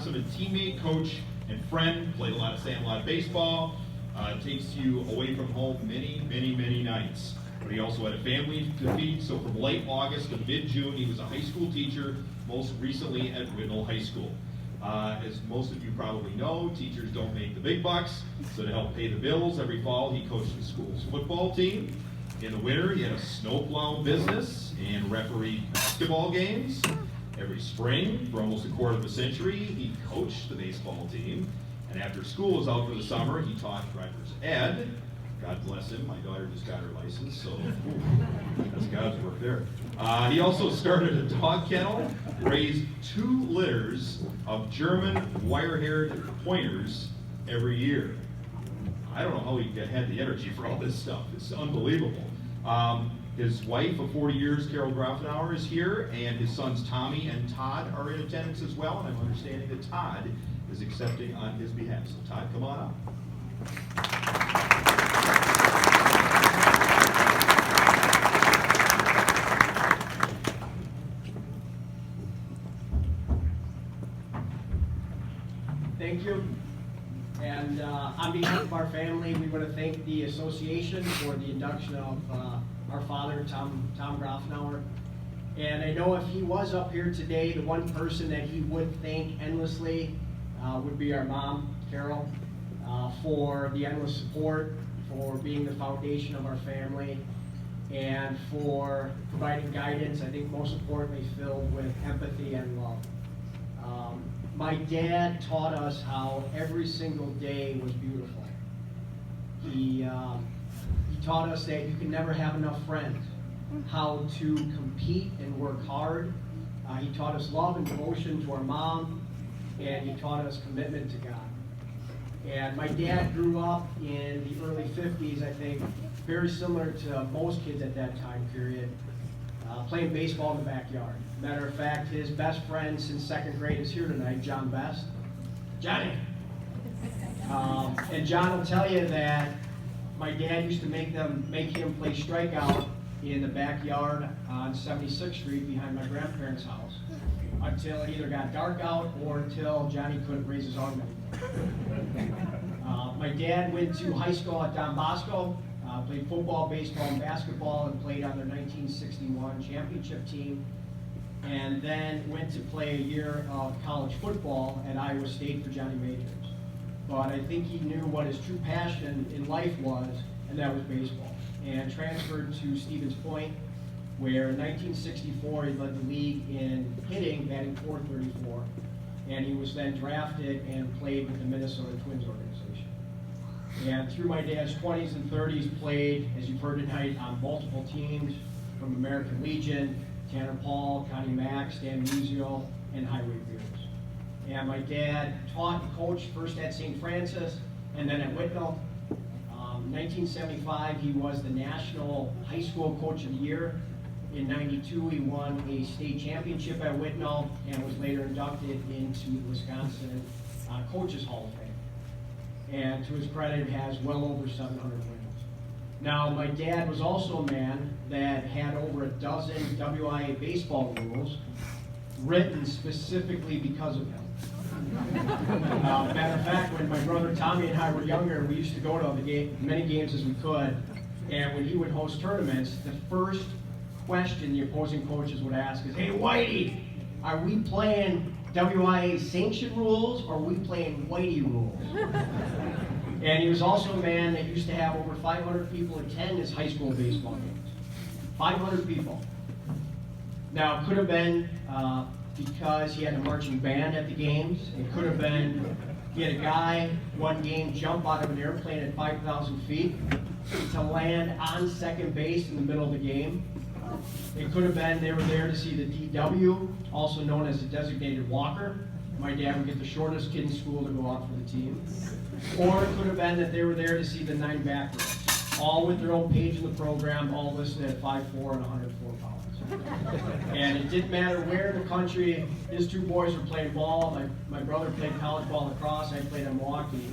awesome and teammate, coach, and friend. Played a lot of sandlot baseball. Takes you away from home many, many, many nights. But he also had a family to feed, so from late August to mid-June, he was a high school teacher, most recently at Whitnall High School. As most of you probably know, teachers don't make the big bucks, so to help pay the bills, every fall he coached the school's football team. In the winter, he had a snowplow business and refereed basketball games. Every spring, for almost a quarter of a century, he coached the baseball team. And after school was out for the summer, he taught driver's ed. God bless him, my daughter just got her license, so that's God's work there. He also started a dog kennel, raised 2 litters of German wire-haired pointers every year. I don't know how he had the energy for all this stuff. It's unbelievable. His wife of 40 years, Carol Grafenauer, is here, and his sons Tommy and Todd are in attendance as well, and I'm understanding that Todd is accepting on his behalf. So Todd, come on up. Thank you. And on behalf of our family, we want to thank the association for the induction of our father, Tom Grafenauer. And I know if he was up here today, the one person that he would thank endlessly would be our mom, Carol, for the endless support, for being the foundation of our family, and for providing guidance, I think most importantly filled with empathy and love. My dad taught us how every single day was beautiful. He taught us that you can never have enough friends, how to compete and work hard. He taught us love and devotion to our mom, and he taught us commitment to God. And my dad grew up in the early 50s, I think, very similar to most kids at that time period, playing baseball in the backyard. Matter of fact, his best friend since 2nd grade is here tonight, John Best. Johnny! And John will tell you that my dad used to make him play strikeout in the backyard on 76th Street behind my grandparents' house until it either got dark out or until Johnny couldn't raise his arm anymore. My dad went to high school at Don Bosco, played football, baseball, and basketball, and played on their 1961 championship team, and then went to play a year of college football at Iowa State for Johnny Majors. But I think he knew what his true passion in life was, and that was baseball, and transferred to Stevens Point, where in 1964 he led the league in hitting, batting .434, and he was then drafted and played with the Minnesota Twins organization. And through my dad's 20s and 30s, played, as you've heard tonight, on multiple teams from American Legion, Tanner Paul, Connie Mack, Stan Musial, and Highway Bears. And my dad taught and coached first at St. Francis and then at Whitnall. In 1975, he was the National High School Coach of the Year. In '92, he won a state championship at Whitnall and was later inducted into the Wisconsin Coaches Hall of Fame. And to his credit, has well over 700 wins. Now, my dad was also a man that had over a dozen WIA baseball rules written specifically because of him. Matter of fact, when my brother Tommy and I were younger, we used to go to many games as we could, and when he would host tournaments, the first question the opposing coaches would ask is, "Hey, Whitey, are we playing WIA sanctioned rules or are we playing Whitey rules?" And he was also a man that used to have over 500 people attend his high school baseball games. 500 people. Now, it could have been because he had a marching band at the games. It could have been he had a guy one game jump out of an airplane at 5,000 feet to land on second base in the middle of the game. It could have been they were there to see the DW, also known as a designated walker. My dad would get the shortest kid in school to go out for the team. Or it could have been that they were there to see the 9 back rows, all with their own page in the program, all listed at 5'4" and 104 pounds. And it didn't matter where in the country his 2 boys were playing ball. My brother played college ball lacrosse, I played in Milwaukee.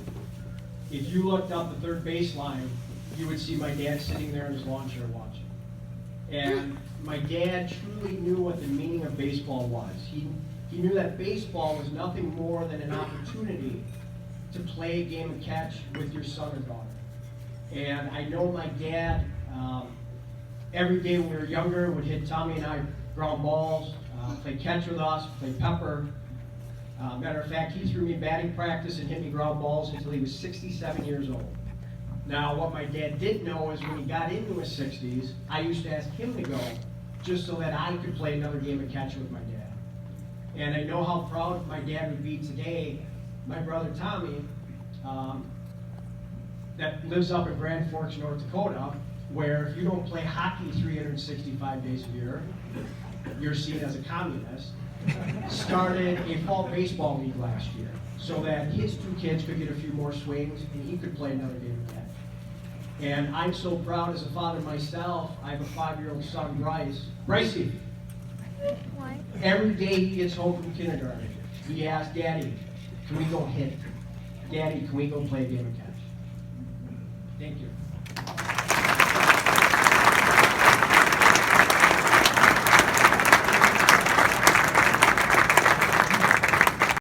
If you looked up the third baseline, you would see my dad sitting there in his lawn chair watching. And my dad truly knew what the meaning of baseball was. He knew that baseball was nothing more than an opportunity to play a game of catch with your son or daughter. And I know my dad, every day when we were younger, would hit Tommy and I ground balls, play catch with us, play pepper. Matter of fact, he threw me batting practice and hit me ground balls until he was 67 years old. Now, what my dad didn't know is when he got into his 60s, I used to ask him to go just so that I could play another game of catch with my dad. And I know how proud my dad would be today. My brother Tommy, that lives up in Grand Forks, North Dakota, where if you don't play hockey 365 days a year, you're seen as a communist, started a fall baseball league last year so that his two kids could get a few more swings and he could play another game of catch. And I'm so proud as a father myself. I have a 5-year-old son, Brycey. Every day he gets home from kindergarten, he asks, Daddy, can we go hit? Daddy, can we go play a game of catch? Thank you.